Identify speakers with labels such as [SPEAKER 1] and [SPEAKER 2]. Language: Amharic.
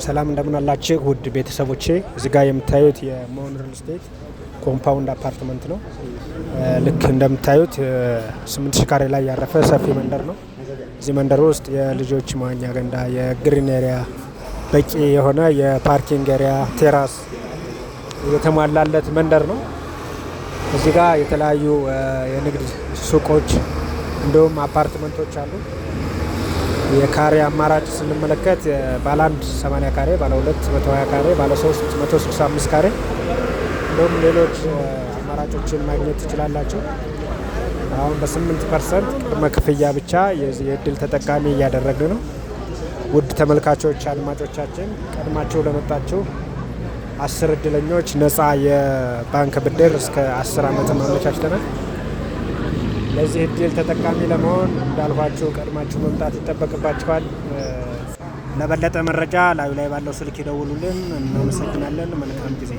[SPEAKER 1] ሰላም እንደምን አላችሁ ውድ ቤተሰቦቼ። እዚህ ጋር የምታዩት የመሆን ሪል ስቴት ኮምፓውንድ አፓርትመንት ነው። ልክ እንደምታዩት 8000 ካሬ ላይ ያረፈ ሰፊ መንደር ነው። እዚህ መንደር ውስጥ የልጆች መዋኛ ገንዳ፣ የግሪን ኤሪያ፣ በቂ የሆነ የፓርኪንግ ኤሪያ፣ ቴራስ የተሟላለት መንደር ነው። እዚህ ጋር የተለያዩ የንግድ ሱቆች እንዲሁም አፓርትመንቶች አሉ። የካሬ አማራጭ ስንመለከት ባለ 1 80 ካሬ፣ ባለ 2 120 ካሬ፣ ባለ 3 165 ካሬ እንዲሁም ሌሎች አማራጮችን ማግኘት ትችላላችሁ። አሁን በ8% ቅድመ ክፍያ ብቻ የእድል ተጠቃሚ እያደረግን ነው። ውድ ተመልካቾች አድማጮቻችን፣ ቀድማችሁ ለመጣችሁ 10 እድለኞች ነፃ የባንክ ብድር እስከ 10 ዓመት ማመቻችተናል። ለዚህ እድል ተጠቃሚ ለመሆን እንዳልኳችሁ ቀድማችሁ መምጣት ይጠበቅባችኋል። ለበለጠ መረጃ ላዩ ላይ ባለው ስልክ ይደውሉልን። እናመሰግናለን። መልካም ጊዜ